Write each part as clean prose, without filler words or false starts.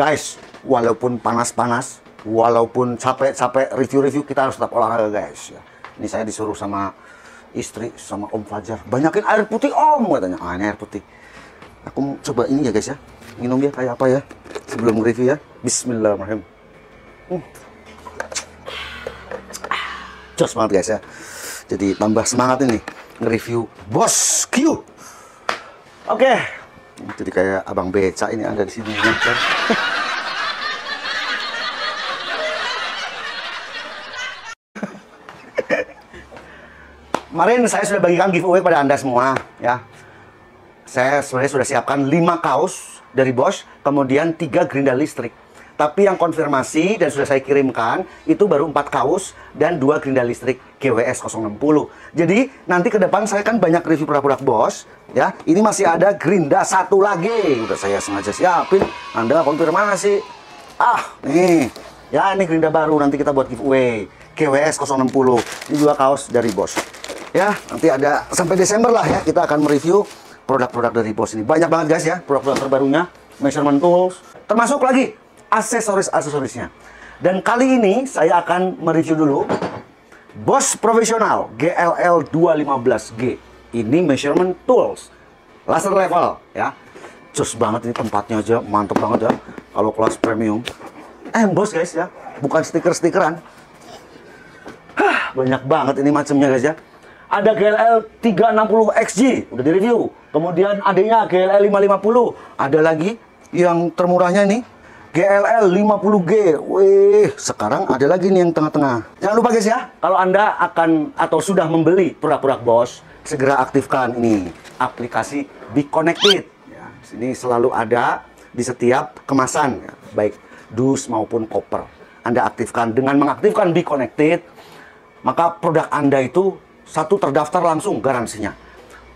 Guys, walaupun panas-panas, walaupun capek-capek review-review, kita harus tetap olahraga guys. Ya. Ini saya disuruh sama istri, sama Om Fajar, banyakin air putih Om, katanya. Ah, ini air putih. Aku mau coba ini ya guys ya. Minum ya kayak apa ya sebelum review ya. Bismillahirrahmanirrahim. Jos banget guys ya. Jadi tambah semangat ini nge-review Bosch Q. Oke. Jadi kayak abang beca ini ada di sini ya. Kemarin saya sudah bagikan giveaway pada Anda semua ya. Saya sebenarnya sudah siapkan 5 kaos dari Bosch, kemudian 3 gerinda listrik. Tapi yang konfirmasi dan sudah saya kirimkan itu baru 4 kaos dan 2 gerinda listrik GWS 060. Jadi nanti ke depan saya kan banyak review produk-produk Bosch ya. Ini masih ada gerinda 1 lagi. Udah saya sengaja siapin, Anda konfirmasi. Nih. Ya, ini gerinda baru nanti kita buat giveaway. GWS 060. Ini juga kaos dari Bosch. Ya, nanti ada sampai Desember lah ya kita akan mereview produk-produk dari Bosch ini. Banyak banget guys ya produk-produk terbarunya, measurement tools, termasuk lagi aksesoris-aksesorisnya. Dan kali ini saya akan mereview dulu Bosch Professional GLL 215G. Ini measurement tools, laser level ya. Jos banget ini tempatnya aja, mantep banget ya. Kalau kelas premium. Bosch guys ya, bukan stiker-stikeran. Banyak banget ini macamnya guys ya. Ada GLL 360XG, udah direview. Kemudian adanya GLL 550. Ada lagi yang termurahnya nih, GLL 50G. Wih, sekarang ada lagi nih yang tengah-tengah. Jangan lupa guys ya, kalau Anda akan atau sudah membeli produk-produk Bosch, segera aktifkan ini aplikasi Be Connected. Ya, sini selalu ada di setiap kemasan, ya, baik dus maupun koper. Anda aktifkan. Dengan mengaktifkan Be Connected, maka produk Anda itu satu terdaftar langsung garansinya,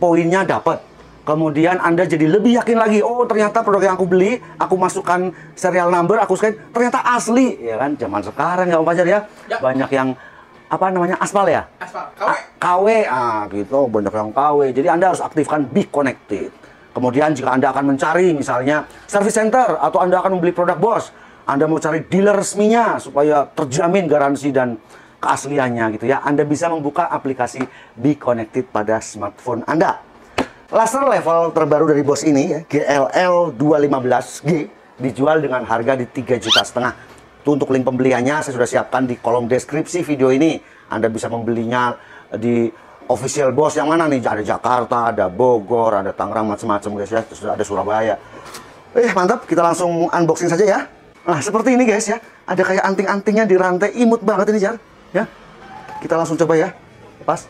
poinnya dapat. Kemudian Anda jadi lebih yakin lagi, oh ternyata produk yang aku beli, aku masukkan serial number, aku scan, ternyata asli, ya kan? Zaman sekarang ya Om Fajar ya, banyak yang apa namanya aspal ya, aspal, KW, gitu, banyak yang KW. Jadi Anda harus aktifkan Be Connected. Kemudian jika Anda akan mencari misalnya service center atau Anda akan membeli produk Bosch, Anda mau cari dealer resminya supaya terjamin garansi dan keasliannya gitu ya, Anda bisa membuka aplikasi Be Connected pada smartphone Anda. Laser level terbaru dari Bosch ini ya, GLL 215G, dijual dengan harga di 3,5 juta. Itu untuk link pembeliannya saya sudah siapkan di kolom deskripsi video ini. Anda bisa membelinya di official Bosch yang mana nih? Ada Jakarta, ada Bogor, ada Tangerang, macam-macam guys ya. Terus ada Surabaya. Mantap, kita langsung unboxing saja ya. Nah, seperti ini guys ya. Ada kayak anting-antingnya di rantai, imut banget ini Jar. Ya, kita langsung coba ya, pas.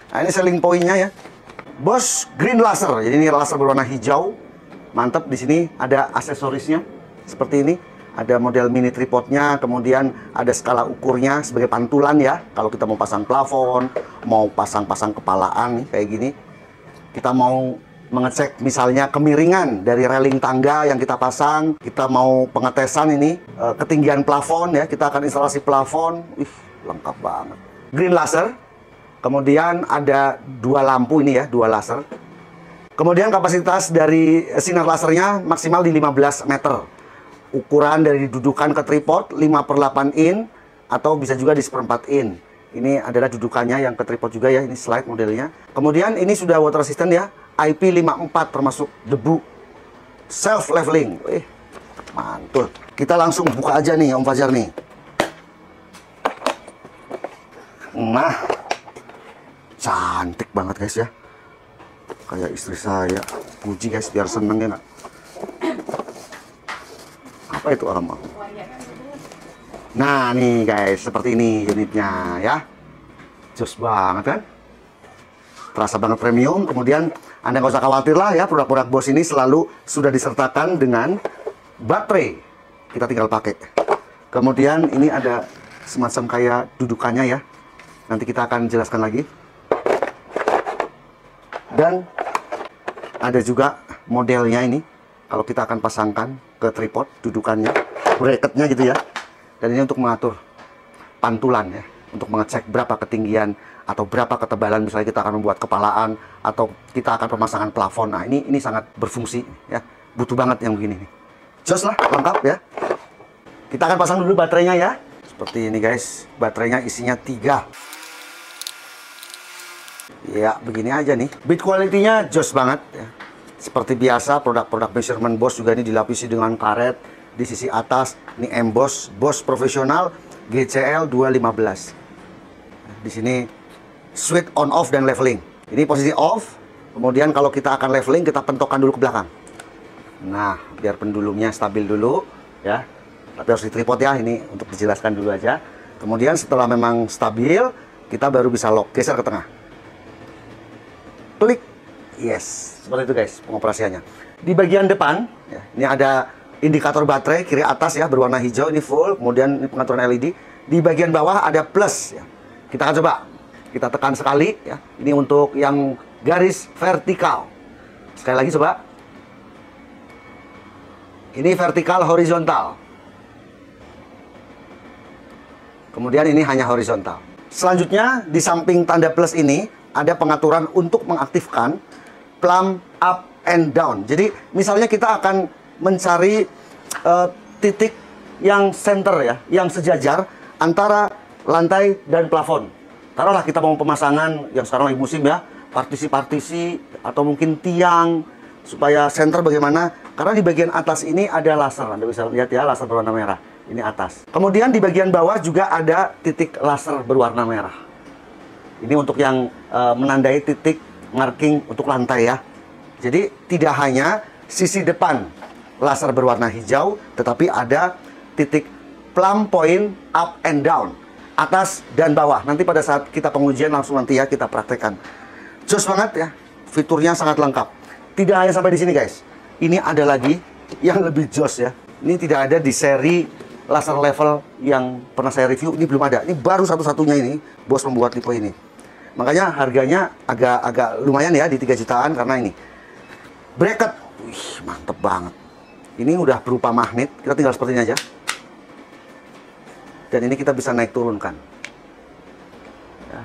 Nah, ini selling pointnya ya, Bosch Green Laser. Jadi ini laser berwarna hijau, mantap. Di sini ada aksesorisnya seperti ini, ada model mini tripodnya, kemudian ada skala ukurnya sebagai pantulan ya. Kalau kita mau pasang plafon, mau pasang-pasang kepalaan nih kayak gini, kita mau mengecek misalnya kemiringan dari railing tangga yang kita pasang, kita mau pengetesan ini ketinggian plafon ya, kita akan instalasi plafon. Lengkap banget. Green laser. Kemudian ada 2 lampu ini ya, 2 laser. Kemudian kapasitas dari sinar lasernya maksimal di 15 meter. Ukuran dari dudukan ke tripod 5/8 in atau bisa juga di 1/4 in. Ini adalah dudukannya yang ke tripod juga ya, ini slide modelnya. Kemudian ini sudah water resistant ya, IP54 termasuk debu, self leveling. Mantul. Kita langsung buka aja nih Om Fajar nih. Nah, cantik banget guys ya, kayak istri saya. Puji guys biar seneng ya. Apa itu alam? Nah nih guys, seperti ini unitnya ya. Jos banget kan, terasa banget premium. Kemudian Anda nggak usah khawatir lah ya, produk-produk Bosch ini selalu sudah disertakan dengan baterai. Kita tinggal pakai. Kemudian ini ada semacam kayak dudukannya ya. Nanti kita akan jelaskan lagi. Dan ada juga modelnya ini. Kalau kita akan pasangkan ke tripod dudukannya, bracketnya gitu ya. Dan ini untuk mengatur pantulan ya, untuk mengecek berapa ketinggian atau berapa ketebalan, misalnya kita akan membuat kepalaan atau kita akan pemasangan plafon. Nah ini sangat berfungsi ya, butuh banget yang begini nih. jos lah, lengkap ya. Kita akan pasang dulu baterainya ya. Seperti ini guys, baterainya isinya 3. Ya, begini aja nih. Build quality-nya jos banget ya. Seperti biasa, produk-produk measurement Bosch juga ini dilapisi dengan karet di sisi atas. Ini emboss Bosch profesional GCL 215. Di sini switch on off dan leveling. Ini posisi off. Kemudian kalau kita akan leveling, kita pentokkan dulu ke belakang. Nah, biar pendulumnya stabil dulu ya. Tapi harus di tripod ya, ini untuk dijelaskan dulu aja. Kemudian setelah memang stabil, kita baru bisa lock, geser ke tengah. Klik. Yes, seperti itu guys pengoperasiannya. Di bagian depan, ya, ini ada indikator baterai kiri atas ya, berwarna hijau, ini full. Kemudian ini pengaturan LED. Di bagian bawah ada plus ya. Kita akan coba. Kita tekan sekali ya. Ini untuk yang garis vertikal. Sekali lagi coba. Ini vertikal horizontal. Kemudian ini hanya horizontal. Selanjutnya di samping tanda plus ini ada pengaturan untuk mengaktifkan plumb up and down. Jadi misalnya kita akan mencari titik yang center ya, yang sejajar antara lantai dan plafon. Taruhlah kita mau pemasangan yang sekarang lagi musim ya, partisi-partisi atau mungkin tiang supaya center bagaimana? Karena di bagian atas ini ada laser, Anda bisa lihat ya, laser berwarna merah. Ini atas. Kemudian di bagian bawah juga ada titik laser berwarna merah. Ini untuk yang menandai titik marking untuk lantai ya. Jadi tidak hanya sisi depan laser berwarna hijau, tetapi ada titik plumb point up and down, atas dan bawah. Nanti pada saat kita pengujian langsung nanti ya kita praktekkan. Jos banget ya, fiturnya sangat lengkap. Tidak hanya sampai di sini guys. Ini ada lagi yang lebih jos ya. Ini tidak ada di seri laser level yang pernah saya review, ini belum ada. Ini baru satu-satunya ini Bosch membuat tipe ini. Makanya harganya agak lumayan ya, di 3 jutaan karena ini. Bracket, wih mantep banget. Ini udah berupa magnet, kita tinggal seperti ini aja. Dan ini kita bisa naik turunkan. Ya.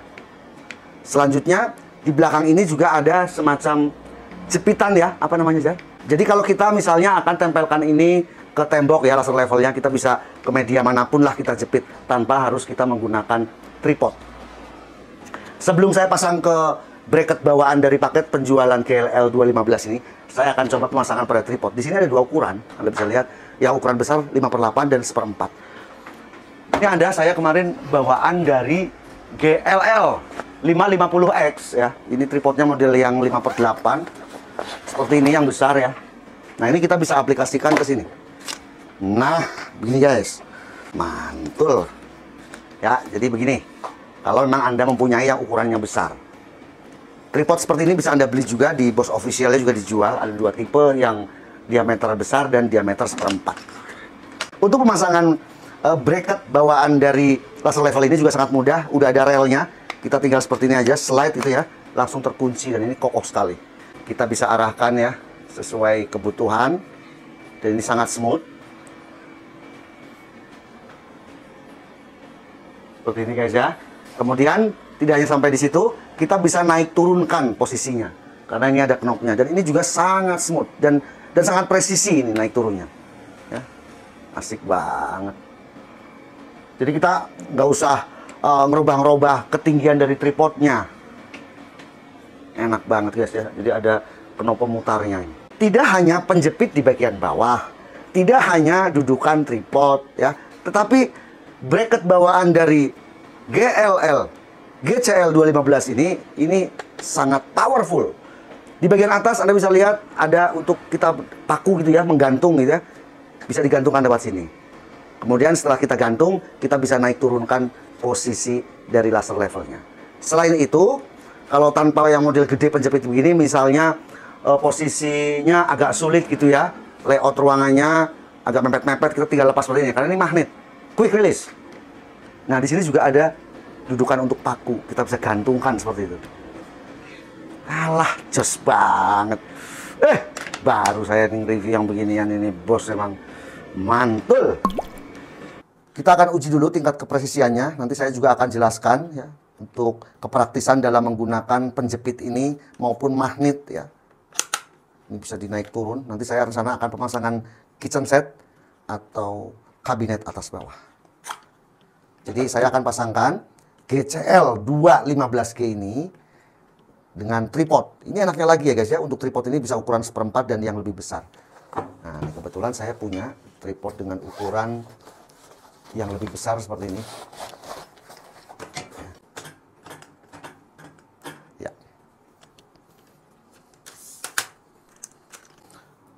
Selanjutnya di belakang ini juga ada semacam jepitan ya, apa namanya Jan? Jadi kalau kita misalnya akan tempelkan ini ke tembok ya, laser levelnya kita bisa ke media manapun lah kita jepit tanpa harus kita menggunakan tripod. Sebelum saya pasang ke bracket bawaan dari paket penjualan GLL 215 ini, saya akan coba pemasangan pada tripod. Di sini ada 2 ukuran, Anda bisa lihat. Yang ukuran besar 5/8 dan 1/4. Ini ada saya kemarin bawaan dari GLL 550X ya. Ini tripodnya model yang 5/8. Seperti ini yang besar ya. Nah, ini kita bisa aplikasikan ke sini. Nah, begini guys. Mantul. Ya, jadi begini. Kalau memang Anda mempunyai yang ukurannya besar. Tripod seperti ini bisa Anda beli juga di Bosch officialnya juga dijual. Ada 2 tipe, yang diameter besar dan diameter 1/4. Untuk pemasangan bracket bawaan dari laser level ini juga sangat mudah. Udah ada relnya. Kita tinggal seperti ini aja, slide itu ya. Langsung terkunci dan ini kokoh sekali. Kita bisa arahkan ya sesuai kebutuhan. Dan ini sangat smooth. Seperti ini guys ya. Kemudian tidak hanya sampai di situ, kita bisa naik turunkan posisinya karena ini ada knopnya dan ini juga sangat smooth dan sangat presisi ini naik turunnya. Ya. Asik banget. Jadi kita nggak usah ngerubah-ngerubah ketinggian dari tripodnya. Enak banget guys ya. Jadi ada knop pemutarnya ini. Tidak hanya penjepit di bagian bawah, tidak hanya dudukan tripod ya, tetapi bracket bawaan dari GCL 215 ini sangat powerful. Di bagian atas Anda bisa lihat ada untuk kita paku gitu ya, menggantung gitu ya. Bisa digantungkan lewat sini. Kemudian setelah kita gantung, kita bisa naik turunkan posisi dari laser levelnya. Selain itu, kalau tanpa yang model gede penjepit begini, misalnya posisinya agak sulit gitu ya, layout ruangannya agak mepet-mepet, kita tinggal lepas seperti ini karena ini magnet, quick release. Nah, di sini juga ada dudukan untuk paku, kita bisa gantungkan seperti itu. Alah, jos banget. Baru saya review yang beginian ini, Bosch emang mantul. Kita akan uji dulu tingkat kepresisiannya. Nanti saya juga akan jelaskan ya untuk kepraktisan dalam menggunakan penjepit ini maupun magnet ya. Ini bisa dinaik turun. Nanti saya rencana akan pemasangan kitchen set atau kabinet atas bawah. Jadi saya akan pasangkan GCL 215G ini dengan tripod. Ini enaknya lagi ya guys ya, untuk tripod ini bisa ukuran 1/4 dan yang lebih besar. Nah, ini kebetulan saya punya tripod dengan ukuran yang lebih besar seperti ini. Ya.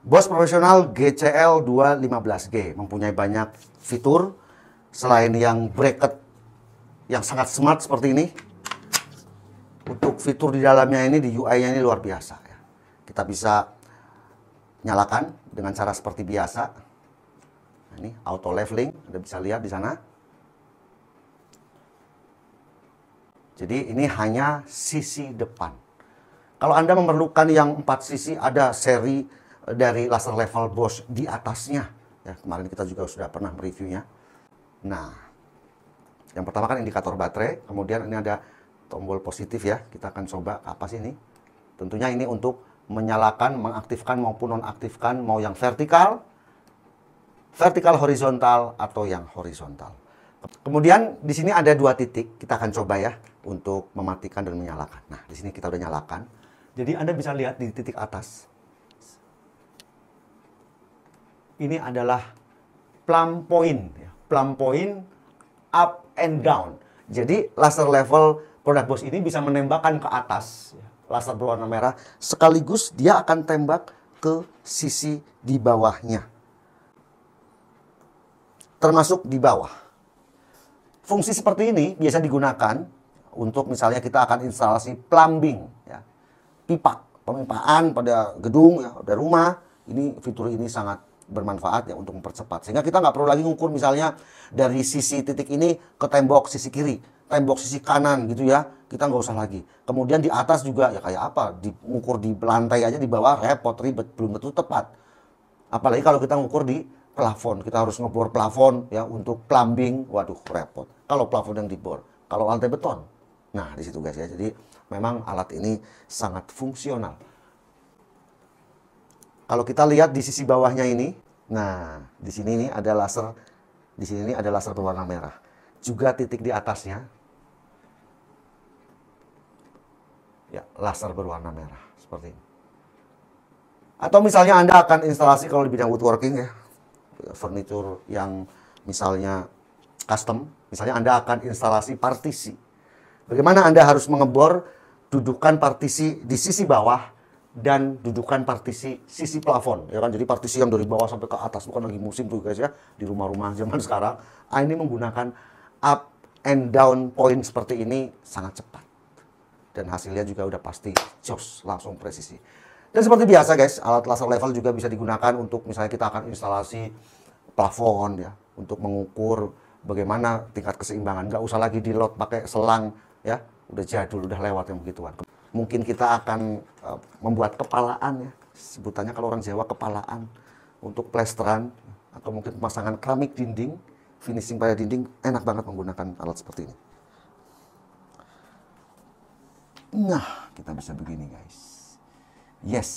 Bose Professional GCL 215G mempunyai banyak fitur selain yang bracket yang sangat smart seperti ini. Untuk fitur di dalamnya ini, di UI-nya ini luar biasa ya. Kita bisa nyalakan dengan cara seperti biasa. Nah, ini auto leveling, Anda bisa lihat di sana. Jadi ini hanya sisi depan. Kalau Anda memerlukan yang 4 sisi, ada seri dari laser level Bose di atasnya. Ya, kemarin kita juga sudah pernah mereviewnya. Nah, yang pertama kan indikator baterai, kemudian ini ada tombol positif ya. Kita akan coba apa sih ini. Tentunya ini untuk menyalakan, mengaktifkan maupun nonaktifkan, mau yang vertikal, horizontal atau yang horizontal. Kemudian di sini ada 2 titik, kita akan coba ya untuk mematikan dan menyalakan. Nah, di sini kita udah nyalakan. Jadi Anda bisa lihat di titik atas. Ini adalah plumb point ya. Plumb point up and down. Jadi laser level produk Bose ini bisa menembakkan ke atas ya, laser berwarna merah, sekaligus dia akan tembak ke sisi di bawahnya, termasuk di bawah. Fungsi seperti ini biasa digunakan untuk misalnya kita akan instalasi plumbing ya, pipa, pemipaan pada gedung ya, pada rumah. Ini fitur ini sangat bermanfaat ya untuk mempercepat, sehingga kita nggak perlu lagi ngukur misalnya dari sisi titik ini ke tembok sisi kiri, tembok sisi kanan gitu ya, kita nggak usah lagi. Kemudian di atas juga ya kayak apa, diukur di lantai aja di bawah repot, ribet, belum tentu tepat. Apalagi kalau kita ngukur di plafon, kita harus ngebor plafon ya untuk plumbing, waduh repot. Kalau plafon yang dibor, kalau lantai beton, nah di situ guys ya. Jadi memang alat ini sangat fungsional. Kalau kita lihat di sisi bawahnya ini, nah di sini ini ada laser, di sini ini ada laser berwarna merah. Juga titik di atasnya, ya laser berwarna merah seperti ini. Atau misalnya Anda akan instalasi kalau di bidang woodworking ya, furniture yang misalnya custom, misalnya Anda akan instalasi partisi. Bagaimana Anda harus mengebor dudukan partisi di sisi bawah dan dudukan partisi sisi plafon, ya kan? Jadi partisi yang dari bawah sampai ke atas, bukan lagi musim tuh guys ya, di rumah-rumah zaman sekarang. Ini menggunakan up and down point seperti ini sangat cepat. Dan hasilnya juga udah pasti jos, langsung presisi. Dan seperti biasa guys, alat laser level juga bisa digunakan untuk misalnya kita akan instalasi plafon ya, untuk mengukur bagaimana tingkat keseimbangan. Nggak usah lagi di load pakai selang ya, udah jadul, udah lewat yang begituan. Mungkin kita akan membuat kepalaan ya, sebutannya kalau orang Jawa kepalaan, untuk plesteran atau mungkin pemasangan keramik dinding, finishing pada dinding, enak banget menggunakan alat seperti ini. Nah, kita bisa begini guys. Yes.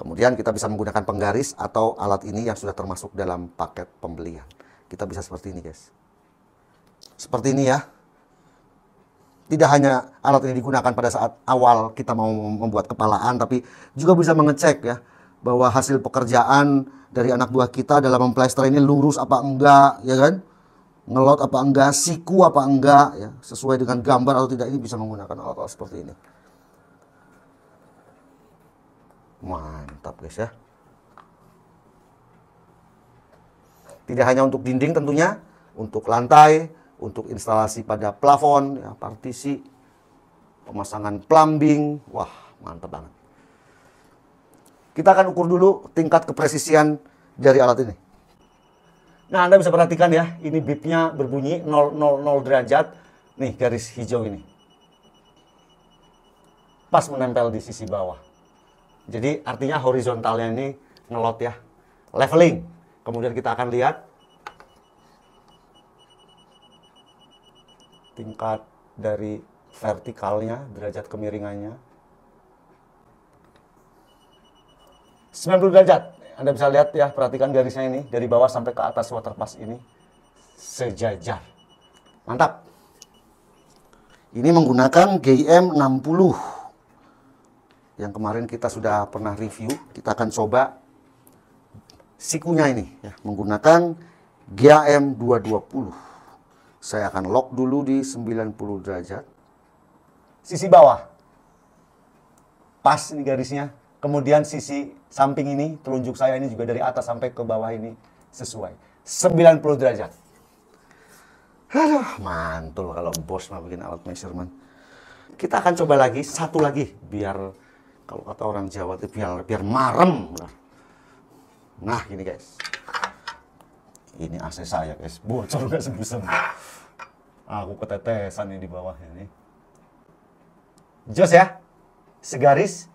Kemudian kita bisa menggunakan penggaris atau alat ini yang sudah termasuk dalam paket pembelian. Kita bisa seperti ini guys. Seperti ini ya. Tidak hanya alat ini digunakan pada saat awal kita mau membuat kepalaan, tapi juga bisa mengecek ya bahwa hasil pekerjaan dari anak buah kita dalam memplester ini lurus apa enggak, ya kan? Ngelot apa enggak, siku apa enggak, ya sesuai dengan gambar atau tidak. Ini bisa menggunakan alat-alat seperti ini. Mantap guys ya. Tidak hanya untuk dinding tentunya, untuk lantai, untuk instalasi pada plafon, ya, partisi, pemasangan plumbing, wah mantap banget. Kita akan ukur dulu tingkat kepresisian dari alat ini. Nah, Anda bisa perhatikan ya, ini bipnya berbunyi 000 derajat, nih garis hijau ini. Pas menempel di sisi bawah. Jadi artinya horizontalnya ini ngelot ya, leveling. Kemudian kita akan lihat tingkat dari vertikalnya, derajat kemiringannya 90 derajat. Anda bisa lihat ya, perhatikan garisnya ini dari bawah sampai ke atas waterpass ini sejajar. Mantap. Ini menggunakan GM60 yang kemarin kita sudah pernah review. Kita akan coba sikunya ini ya, menggunakan GM220. Saya akan lock dulu di 90 derajat. Sisi bawah pas ini garisnya. Kemudian sisi samping ini, telunjuk saya ini juga dari atas sampai ke bawah ini sesuai 90 derajat. Aduh, mantul kalau bos mah bikin alat measurement. Kita akan coba lagi, satu lagi, biar kalau kata orang Jawa itu biar marem. Nah, gini guys. Ini AC saya guys, bocor gak sembuh-sembuh. Aku ketetesan nih di bawahnya nih. Jos ya, segaris.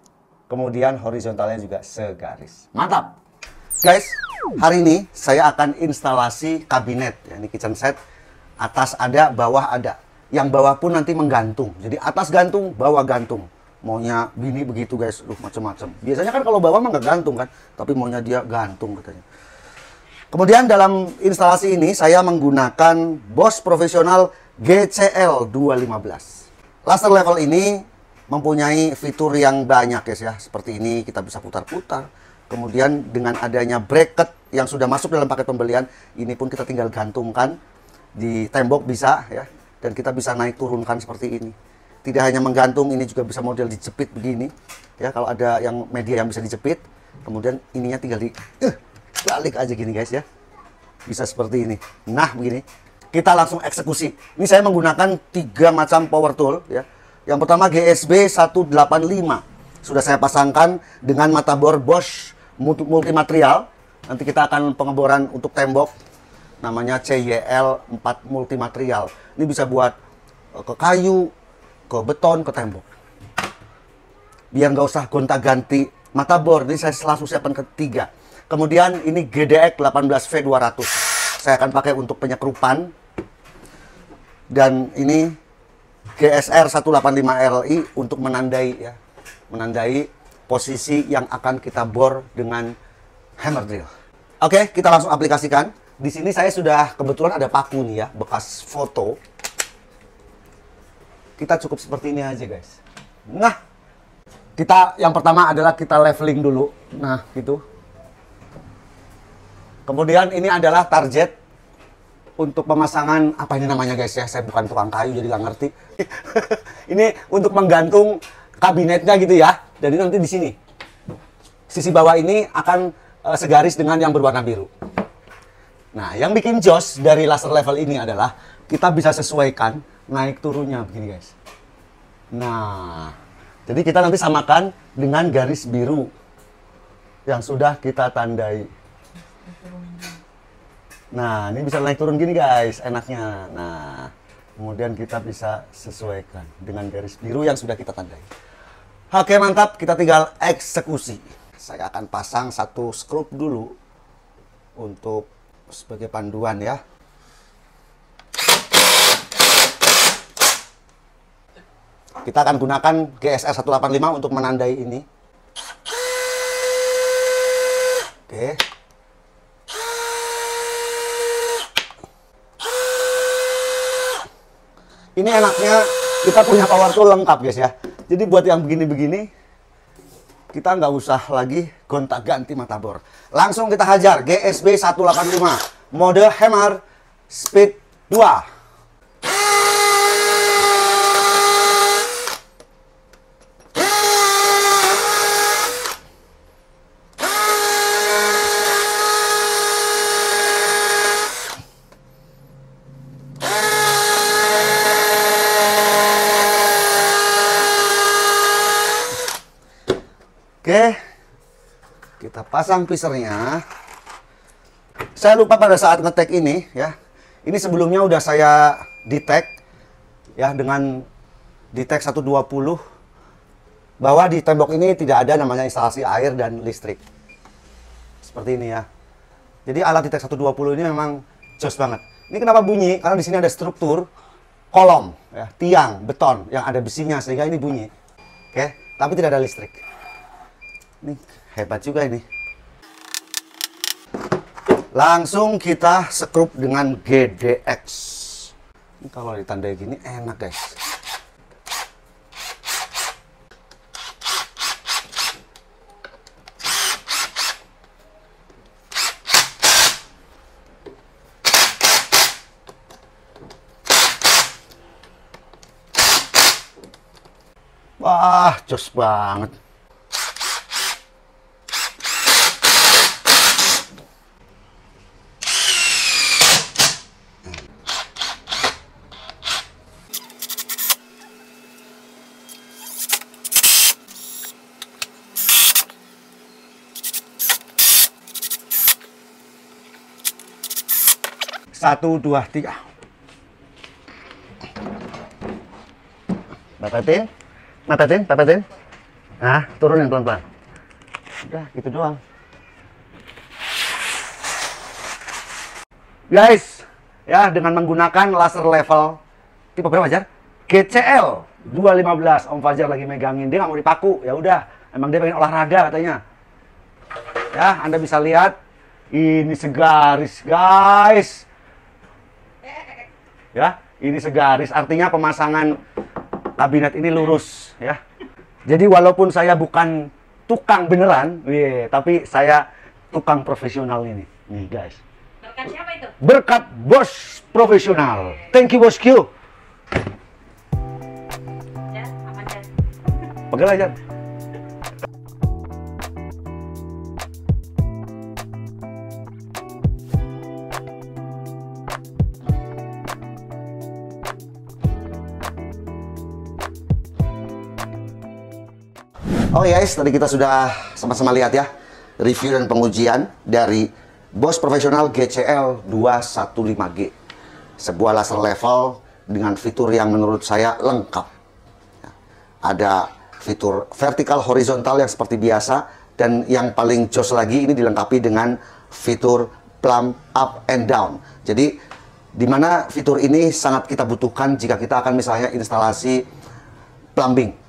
Kemudian horizontalnya juga segaris. Mantap. Guys, hari ini saya akan instalasi kabinet. Ya, ini kitchen set. Atas ada, bawah ada. Yang bawah pun nanti menggantung. Jadi atas gantung, bawah gantung. Maunya bini begitu guys, macam-macam. Biasanya kan kalau bawah mah nggak gantung kan. Tapi maunya dia gantung katanya. Kemudian dalam instalasi ini saya menggunakan Bosch Professional GCL 215. Laser level ini mempunyai fitur yang banyak guys ya. Seperti ini kita bisa putar-putar. Kemudian dengan adanya bracket yang sudah masuk dalam paket pembelian, ini pun kita tinggal gantungkan di tembok bisa ya. Dan kita bisa naik turunkan seperti ini. Tidak hanya menggantung, ini juga bisa model dijepit begini. Ya, kalau ada yang media yang bisa dijepit, kemudian ininya tinggal di balik aja gini guys ya. Bisa seperti ini. Nah, begini. Kita langsung eksekusi. Ini saya menggunakan 3 macam power tool ya. Yang pertama GSB 185. Sudah saya pasangkan dengan mata bor Bosch multimaterial. Nanti kita akan pengeboran untuk tembok. Namanya CYL 4 multimaterial. Ini bisa buat ke kayu, ke beton, ke tembok. Biar nggak usah gonta-ganti mata bor. Ini saya langsung siapkan ketiga. Kemudian ini GDX 18V200. Saya akan pakai untuk penyekrupan. Dan ini GSR 185RLI untuk menandai ya, menandai posisi yang akan kita bor dengan hammer drill. Oke, kita langsung aplikasikan. Di sini saya sudah kebetulan ada paku nih ya, bekas foto. Kita cukup seperti ini aja guys. Nah, kita yang pertama adalah kita leveling dulu. Nah, gitu. Kemudian ini adalah target untuk pemasangan, apa ini namanya guys ya, saya bukan tukang kayu jadi nggak ngerti. Ini untuk menggantung kabinetnya gitu ya. Jadi nanti di sini sisi bawah ini akan segaris dengan yang berwarna biru. Nah, yang bikin jos dari laser level ini adalah kita bisa sesuaikan naik turunnya begini guys. Nah, jadi kita nanti samakan dengan garis biru yang sudah kita tandai. Nah, ini bisa naik turun gini guys, enaknya. Nah, kemudian kita bisa sesuaikan dengan garis biru yang sudah kita tandai. Oke, mantap. Kita tinggal eksekusi. Saya akan pasang satu skrup dulu untuk sebagai panduan ya. Kita akan gunakan GSR 185 untuk menandai ini. Oke. Ini enaknya kita punya power tool lengkap guys ya. Jadi buat yang begini-begini, kita nggak usah lagi gonta-ganti mata bor. Langsung kita hajar GSB 185 mode hammer speed 2. Oke, kita pasang pisernya. Saya lupa pada saat ngetek ini ya. Ini sebelumnya udah saya detect ya dengan detect 120 bahwa di tembok ini tidak ada namanya instalasi air dan listrik. Seperti ini ya. Jadi alat detect 120 ini memang jos banget. Ini kenapa bunyi? Karena di sini ada struktur kolom ya, tiang beton yang ada besinya sehingga ini bunyi. Oke, tapi tidak ada listrik. Ini hebat juga ini. Langsung kita skrup dengan GDX. Ini kalau ditandai gini enak guys. Wah, jos banget. Satu, dua, tiga. Bapetin. Bapetin. Nah, turunin pelan-pelan. Udah, gitu doang. Guys, ya dengan menggunakan laser level tipe berapa Fajar? GCL 215. Om Fajar lagi megangin, dia nggak mau dipaku. Ya udah, emang dia pengen olahraga katanya. Ya, Anda bisa lihat ini segaris, guys. Ya, ini segaris, artinya pemasangan kabinet ini lurus ya. Jadi walaupun saya bukan tukang beneran, tapi saya tukang profesional ini. Nih guys. Berkat siapa itu? Berkat bos profesional. Thank you bosku. Ya, apa aja? Pegang aja. Oke guys, tadi kita sudah sama-sama lihat ya review dan pengujian dari Bosch Professional GCL 215G. Sebuah laser level dengan fitur yang menurut saya lengkap. Ada fitur vertikal horizontal yang seperti biasa, dan yang paling jos lagi ini dilengkapi dengan fitur plumb up and down. Jadi di mana fitur ini sangat kita butuhkan jika kita akan misalnya instalasi plumbing.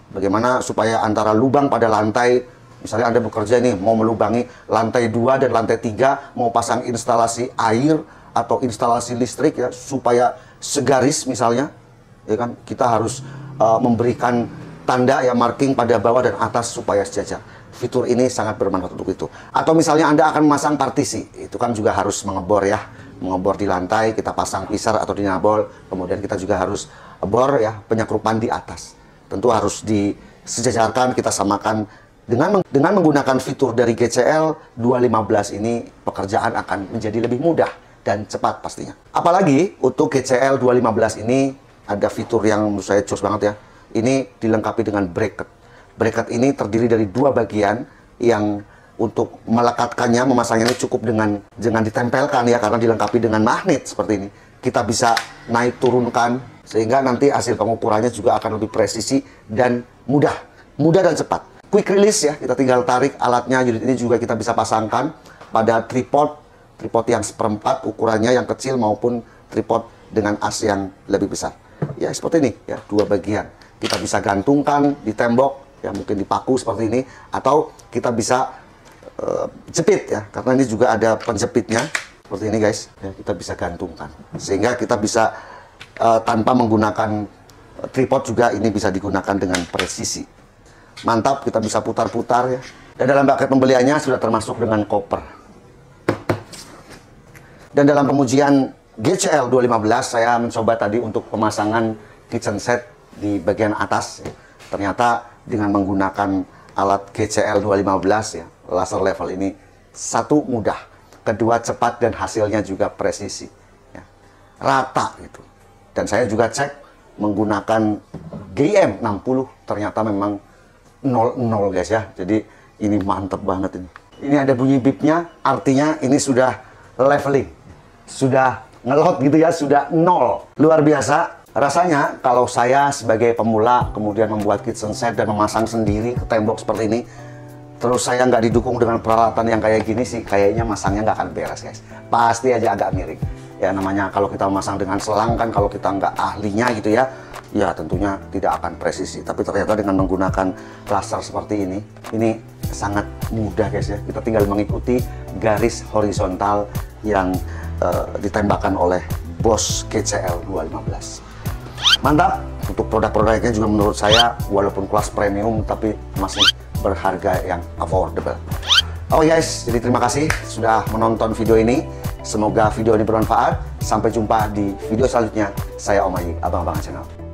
Bagaimana supaya antara lubang pada lantai, misalnya Anda bekerja nih mau melubangi lantai 2 dan lantai 3, mau pasang instalasi air atau instalasi listrik ya, supaya segaris misalnya, ya kan, kita harus memberikan tanda ya, marking pada bawah dan atas supaya sejajar. Fitur ini sangat bermanfaat untuk itu. Atau misalnya Anda akan memasang partisi, itu kan juga harus mengebor ya, mengebor di lantai, kita pasang pisar atau dinabol, kemudian kita juga harus bor ya, penyakrupan di atas. Tentu harus disejajarkan, kita samakan. Dengan menggunakan fitur dari GCL 215 ini, pekerjaan akan menjadi lebih mudah dan cepat pastinya. Apalagi untuk GCL 215 ini ada fitur yang menurut saya jos banget ya. Ini dilengkapi dengan bracket. Bracket ini terdiri dari dua bagian yang untuk melekatkannya, memasangnya ini cukup dengan jangan ditempelkan ya, karena dilengkapi dengan magnet seperti ini. Kita bisa naik turunkan, sehingga nanti hasil pengukurannya juga akan lebih presisi dan mudah dan cepat. Quick release ya, kita tinggal tarik alatnya. Unit ini juga kita bisa pasangkan pada tripod yang seperempat ukurannya, yang kecil maupun tripod dengan as yang lebih besar. Ya seperti ini ya, dua bagian. Kita bisa gantungkan di tembok ya, mungkin dipaku seperti ini, atau kita bisa jepit ya, karena ini juga ada penjepitnya seperti ini guys ya, kita bisa gantungkan sehingga kita bisa tanpa menggunakan tripod juga ini bisa digunakan dengan presisi. Mantap, kita bisa putar-putar ya. Dan dalam paket pembeliannya sudah termasuk dengan koper. Dan dalam pengujian GCL 215 saya mencoba tadi untuk pemasangan kitchen set di bagian atas ya. Ternyata dengan menggunakan alat GCL 215 ya, laser level ini, satu mudah, kedua cepat, dan hasilnya juga presisi ya. Rata gitu. Dan saya juga cek menggunakan GM 60, ternyata memang 00 guys ya. Jadi ini mantep banget ini. Ini ada bunyi bipnya, artinya ini sudah leveling, sudah ngelot gitu ya, sudah 0. Luar biasa. Rasanya kalau saya sebagai pemula kemudian membuat kitchen set dan memasang sendiri ke tembok seperti ini, terus saya nggak didukung dengan peralatan yang kayak gini sih, kayaknya masangnya nggak akan beres guys. Pasti aja agak miring. Ya namanya kalau kita memasang dengan selang kan, kalau kita nggak ahlinya gitu ya, ya tentunya tidak akan presisi. Tapi ternyata dengan menggunakan laser seperti ini sangat mudah guys ya. Kita tinggal mengikuti garis horizontal yang ditembakkan oleh Bosch GCL 215. Mantap. Untuk produk-produknya juga menurut saya walaupun kelas premium tapi masih berharga yang affordable. Oh guys, jadi terima kasih sudah menonton video ini. Semoga video ini bermanfaat. Sampai jumpa di video selanjutnya. Saya Om Ayi, Abang-Abangan Channel.